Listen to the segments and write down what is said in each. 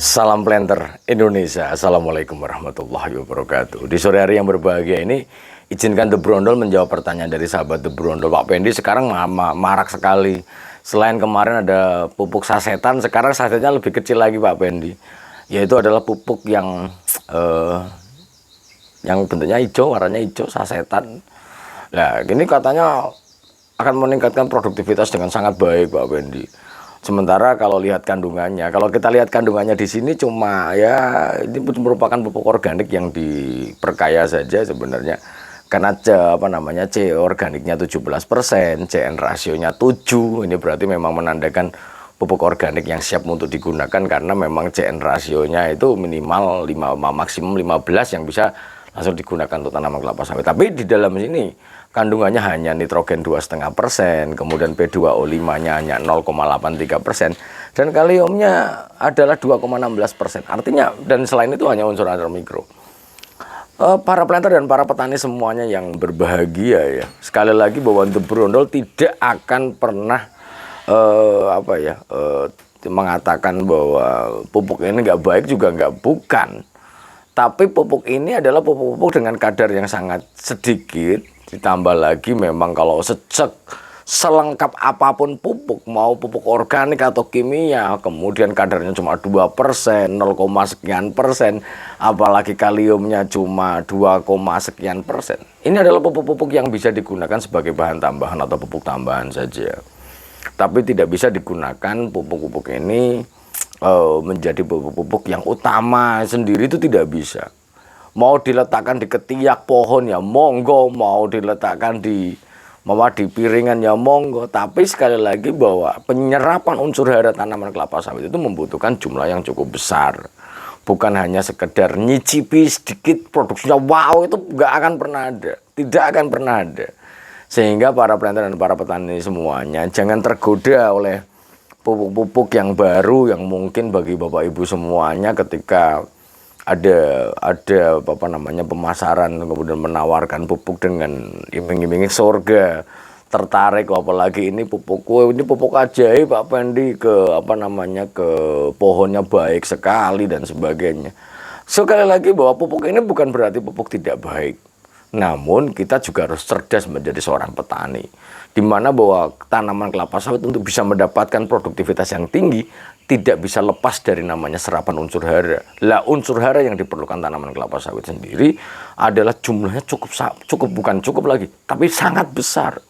Salam planter Indonesia. Assalamualaikum warahmatullahi wabarakatuh. Di sore hari yang berbahagia ini, izinkan The Brondol menjawab pertanyaan dari sahabat The Brondol. Pak Pendi, sekarang marak sekali. Selain kemarin ada pupuk sasetan, sekarang sasetnya lebih kecil lagi Pak Pendi. Yaitu adalah pupuk yang bentuknya hijau, warnanya hijau, sasetan. Nah, ini katanya akan meningkatkan produktivitas dengan sangat baik Pak Pendi. Sementara kalau lihat kandungannya, kalau kita lihat kandungannya di sini cuma ya ini merupakan pupuk organik yang diperkaya saja sebenarnya. Karena C organiknya 17%, CN rasionya 7. Ini berarti memang menandakan pupuk organik yang siap untuk digunakan karena memang CN rasionya itu minimal 5, maksimum 15 yang bisa langsung digunakan untuk tanaman kelapa sawit. Tapi di dalam sini kandungannya hanya nitrogen 2,5%, kemudian P2O5-nya hanya 0,83%, dan kaliumnya adalah 2,16%. Artinya, dan selain itu hanya unsur mikro. Para planter dan para petani semuanya yang berbahagia ya. Sekali lagi bahwa The Brondol tidak akan pernah mengatakan bahwa pupuk ini nggak baik, juga nggak, bukan. Tapi pupuk ini adalah pupuk dengan kadar yang sangat sedikit, ditambah lagi memang kalau selengkap apapun pupuk, mau pupuk organik atau kimia, kemudian kadarnya cuma 2%, 0, sekian persen, apalagi kaliumnya cuma 2, sekian persen. Ini adalah pupuk-pupuk yang bisa digunakan sebagai bahan tambahan atau pupuk tambahan saja. Tapi tidak bisa digunakan pupuk-pupuk ini menjadi pupuk yang utama sendiri, itu tidak bisa. Mau diletakkan di ketiak pohon ya monggo, mau diletakkan di piringan ya monggo. Tapi sekali lagi bahwa penyerapan unsur hara tanaman kelapa sawit itu membutuhkan jumlah yang cukup besar. Bukan hanya sekedar nyicipi sedikit produksinya, wow, itu nggak akan pernah ada, tidak akan pernah ada. Sehingga para planter dan para petani semuanya jangan tergoda oleh pupuk-pupuk yang baru yang mungkin bagi Bapak Ibu semuanya ketika ada pemasaran kemudian menawarkan pupuk dengan iming-iming surga, tertarik, apalagi ini pupuk ajaib Pak Pendi, ke pohonnya baik sekali dan sebagainya. Sekali lagi bahwa pupuk ini bukan berarti pupuk tidak baik. Namun kita juga harus cerdas menjadi seorang petani, di mana bahwa tanaman kelapa sawit untuk bisa mendapatkan produktivitas yang tinggi tidak bisa lepas dari namanya serapan unsur hara. Lah, unsur hara yang diperlukan tanaman kelapa sawit sendiri adalah jumlahnya bukan cukup lagi, tapi sangat besar.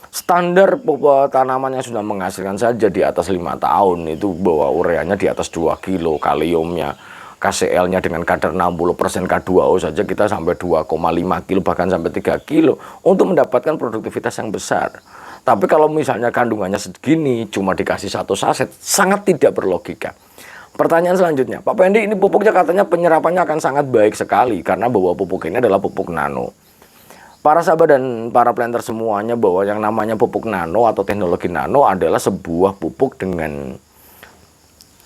Standar tanaman yang sudah menghasilkan saja di atas 5 tahun itu bahwa ureanya di atas 2 kilo, kaliumnya, KCl-nya dengan kadar 60% K2O saja kita sampai 2,5 kilo, bahkan sampai 3 kilo untuk mendapatkan produktivitas yang besar. Tapi kalau misalnya kandungannya segini, cuma dikasih 1 saset, sangat tidak berlogika. Pertanyaan selanjutnya, Pak Pendi, ini pupuknya katanya penyerapannya akan sangat baik sekali, karena bahwa pupuk ini adalah pupuk nano. Para sahabat dan para planter semuanya bahwa yang namanya pupuk nano atau teknologi nano adalah sebuah pupuk dengan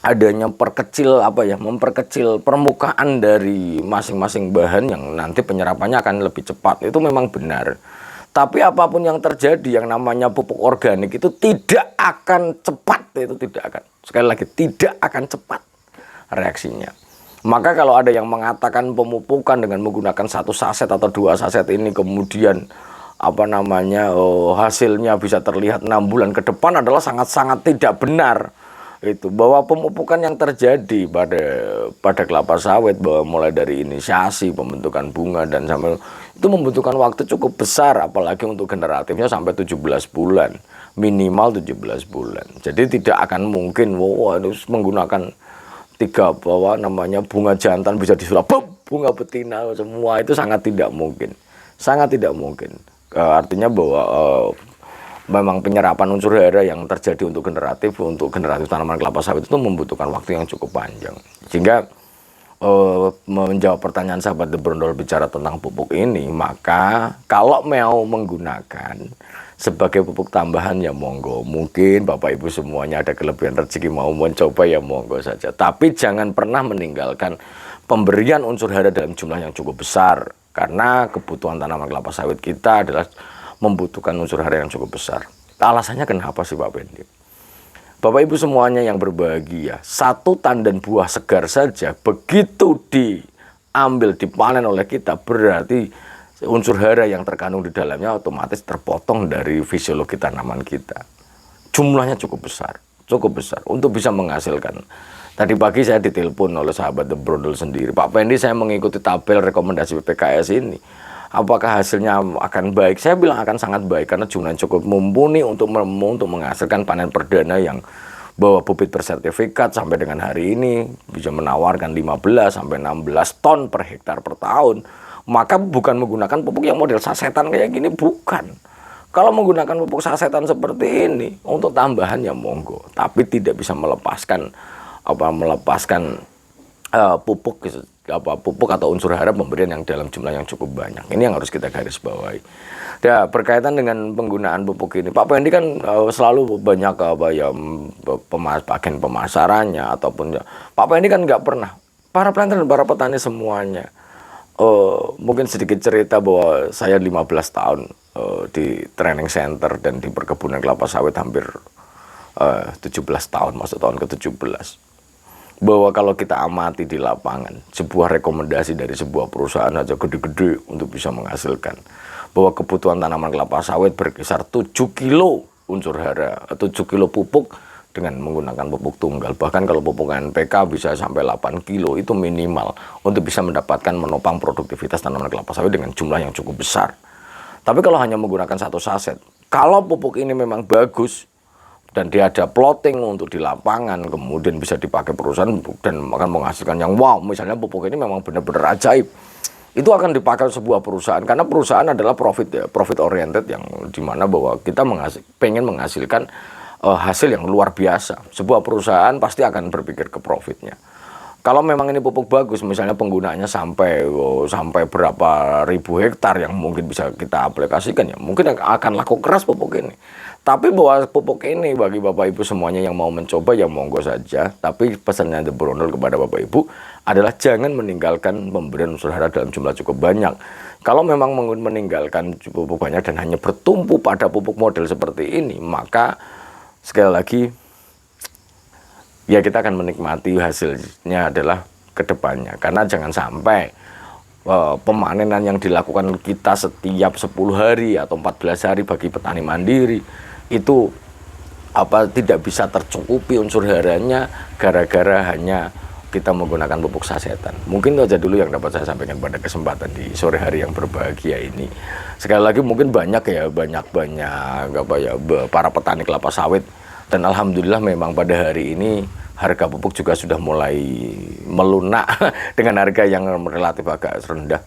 adanya memperkecil permukaan dari masing-masing bahan yang nanti penyerapannya akan lebih cepat. Itu memang benar. Tapi apapun yang terjadi, yang namanya pupuk organik itu tidak akan cepat, itu tidak akan. Sekali lagi, tidak akan cepat reaksinya. Maka kalau ada yang mengatakan pemupukan dengan menggunakan 1 saset atau 2 saset ini kemudian hasilnya bisa terlihat 6 bulan ke depan, adalah sangat-sangat tidak benar. Itu bahwa pemupukan yang terjadi pada kelapa sawit, bahwa mulai dari inisiasi, pembentukan bunga, dan sampai itu membutuhkan waktu cukup besar, apalagi untuk generatifnya sampai 17 bulan, minimal 17 bulan. Jadi tidak akan mungkin harus menggunakan bunga jantan bisa disulap bunga betina semua, itu sangat tidak mungkin, sangat tidak mungkin. Artinya bahwa memang penyerapan unsur hara yang terjadi untuk generatif tanaman kelapa sawit itu membutuhkan waktu yang cukup panjang. Sehingga menjawab pertanyaan sahabat The Brondol bicara tentang pupuk ini, maka kalau mau menggunakan sebagai pupuk tambahan ya monggo. Mungkin Bapak Ibu semuanya ada kelebihan rezeki mau mencoba ya monggo saja. Tapi jangan pernah meninggalkan pemberian unsur hara dalam jumlah yang cukup besar, karena kebutuhan tanaman kelapa sawit kita adalah membutuhkan unsur hara yang cukup besar. Alasannya kenapa sih Pak Pendi? Bapak Ibu semuanya yang berbahagia, satu tandan buah segar saja begitu diambil, dipanen oleh kita, berarti unsur hara yang terkandung di dalamnya otomatis terpotong dari fisiologi tanaman kita. Jumlahnya cukup besar untuk bisa menghasilkan. Tadi pagi saya ditelepon oleh sahabat The Brondol sendiri, Pak Pendi, saya mengikuti tabel rekomendasi PPKS ini, apakah hasilnya akan baik? Saya bilang akan sangat baik karena jumlahnya cukup mumpuni untuk menghasilkan panen perdana yang bawa bibit bersertifikat sampai dengan hari ini bisa menawarkan 15 sampai 16 ton per hektar per tahun. Maka bukan menggunakan pupuk yang model sasetan kayak gini, bukan. Kalau menggunakan pupuk sasetan seperti ini untuk tambahan ya monggo, tapi tidak bisa melepaskan pupuk atau unsur hara pemberian yang dalam jumlah yang cukup banyak. Ini yang harus kita garis bawahi. Ya, berkaitan dengan penggunaan pupuk ini, Pak Pendi kan selalu banyak bagian pemasarannya ataupun Pak Pendi kan nggak pernah, para planter dan para petani semuanya. Mungkin sedikit cerita bahwa saya 15 tahun di training center dan di perkebunan kelapa sawit hampir 17 tahun, masuk tahun ke-17. Bahwa kalau kita amati di lapangan, sebuah rekomendasi dari sebuah perusahaan aja gede-gede untuk bisa menghasilkan, bahwa kebutuhan tanaman kelapa sawit berkisar 7 kilo unsur hara, 7 kilo pupuk dengan menggunakan pupuk tunggal. Bahkan kalau pupuk NPK bisa sampai 8 kilo, itu minimal untuk bisa mendapatkan menopang produktivitas tanaman kelapa sawit dengan jumlah yang cukup besar. Tapi kalau hanya menggunakan satu saset, kalau pupuk ini memang bagus dan dia ada plotting untuk di lapangan, kemudian bisa dipakai perusahaan dan akan menghasilkan yang wow, misalnya pupuk ini memang benar-benar ajaib, itu akan dipakai sebuah perusahaan karena perusahaan adalah profit oriented, yang dimana bahwa kita pengen menghasilkan hasil yang luar biasa. Sebuah perusahaan pasti akan berpikir ke profitnya. Kalau memang ini pupuk bagus, misalnya penggunaannya sampai berapa ribu hektar yang mungkin bisa kita aplikasikan, ya mungkin akan laku keras pupuk ini. Tapi bahwa pupuk ini bagi Bapak Ibu semuanya yang mau mencoba ya monggo saja. Tapi pesannya The Brondol kepada Bapak Ibu adalah jangan meninggalkan pemberian unsur hara dalam jumlah cukup banyak. Kalau memang meninggalkan pupuk banyak dan hanya bertumpu pada pupuk model seperti ini, maka sekali lagi ya kita akan menikmati hasilnya adalah kedepannya. Karena jangan sampai pemanenan yang dilakukan kita setiap 10 hari atau 14 hari bagi petani mandiri itu tidak bisa tercukupi unsur haranya gara-gara hanya kita menggunakan pupuk sasetan. Mungkin itu aja dulu yang dapat saya sampaikan pada kesempatan di sore hari yang berbahagia ini. Sekali lagi mungkin banyak para petani kelapa sawit, dan alhamdulillah memang pada hari ini harga pupuk juga sudah mulai melunak dengan harga yang relatif agak rendah.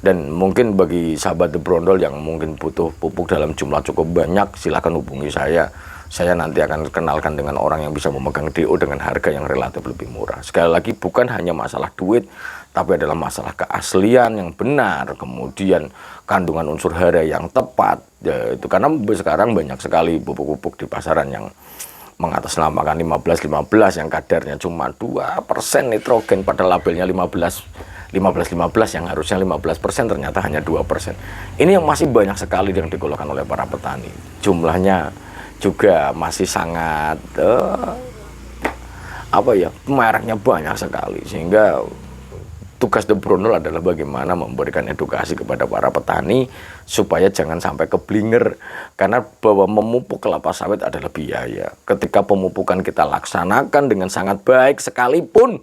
Dan mungkin bagi sahabat The Brondol yang mungkin butuh pupuk dalam jumlah cukup banyak, silakan hubungi saya. Saya nanti akan kenalkan dengan orang yang bisa memegang DO dengan harga yang relatif lebih murah. Sekali lagi bukan hanya masalah duit, tapi adalah masalah keaslian yang benar, kemudian kandungan unsur hara yang tepat. Ya, itu karena sekarang banyak sekali pupuk-pupuk di pasaran yang mengatasnamakan 15-15 yang kadarnya cuma 2% nitrogen, pada labelnya 15 yang harusnya 15%, ternyata hanya 2%. Ini yang masih banyak sekali yang digolongkan oleh para petani. Jumlahnya juga masih sangat mereknya banyak sekali, sehingga tugas The Brondol adalah bagaimana memberikan edukasi kepada para petani supaya jangan sampai keblinger, karena bahwa memupuk kelapa sawit adalah biaya. Ketika pemupukan kita laksanakan dengan sangat baik sekalipun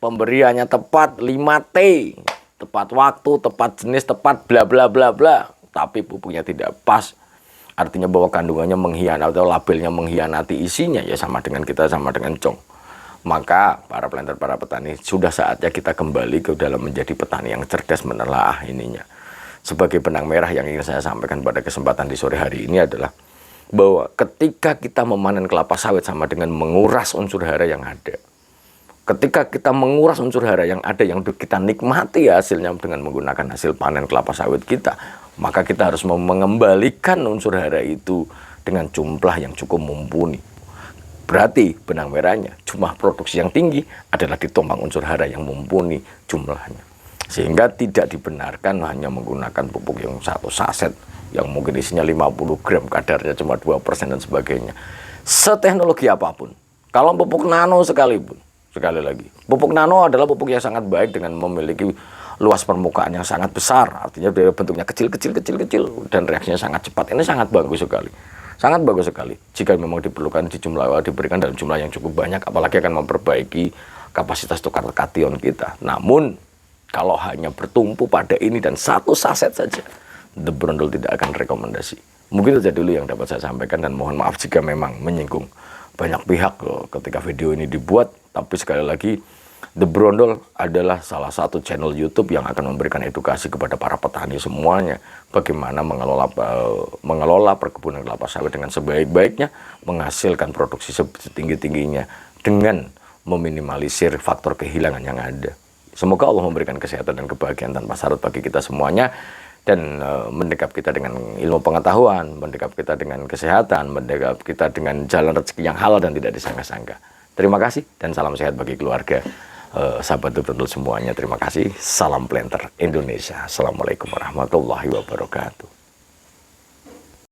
pemberiannya tepat 5T, tepat waktu, tepat jenis, tepat bla bla bla bla, tapi pupuknya tidak pas, artinya bahwa kandungannya mengkhianati atau labelnya mengkhianati isinya, ya sama dengan cong. Maka para planter, para petani, sudah saatnya kita kembali ke dalam menjadi petani yang cerdas menelaah ininya. Sebagai benang merah yang ingin saya sampaikan pada kesempatan di sore hari ini adalah bahwa ketika kita memanen kelapa sawit sama dengan menguras unsur hara yang ada. Ketika kita menguras unsur hara yang ada, yang kita nikmati hasilnya dengan menggunakan hasil panen kelapa sawit kita, maka kita harus mengembalikan unsur hara itu dengan jumlah yang cukup mumpuni. Berarti benang merahnya, jumlah produksi yang tinggi adalah ditompang unsur hara yang mumpuni jumlahnya. Sehingga tidak dibenarkan hanya menggunakan pupuk yang satu saset, yang mungkin isinya 50 gram, kadarnya cuma 2% dan sebagainya. seteknologi apapun, kalau pupuk nano sekalipun, sekali lagi, pupuk nano adalah pupuk yang sangat baik dengan memiliki luas permukaan yang sangat besar, artinya dari bentuknya kecil dan reaksinya sangat cepat. Ini sangat bagus sekali. Sangat bagus sekali. Jika memang diperlukan diberikan dalam jumlah yang cukup banyak, apalagi akan memperbaiki kapasitas tukar kation kita. Namun kalau hanya bertumpu pada ini dan satu saset saja, The Brondol tidak akan rekomendasi. Mungkin saja dulu yang dapat saya sampaikan, dan mohon maaf jika memang menyinggung banyak pihak loh ketika video ini dibuat. Tapi sekali lagi, The Brondol adalah salah satu channel YouTube yang akan memberikan edukasi kepada para petani semuanya, bagaimana mengelola perkebunan kelapa sawit dengan sebaik-baiknya, menghasilkan produksi setinggi-tingginya dengan meminimalisir faktor kehilangan yang ada. Semoga Allah memberikan kesehatan dan kebahagiaan tanpa syarat bagi kita semuanya, dan mendekap kita dengan ilmu pengetahuan, mendekap kita dengan kesehatan, mendekap kita dengan jalan rezeki yang halal dan tidak disangka-sangka. Terima kasih dan salam sehat bagi keluarga. Sahabat The Brondol semuanya, terima kasih. Salam Planter Indonesia. Assalamualaikum warahmatullahi wabarakatuh.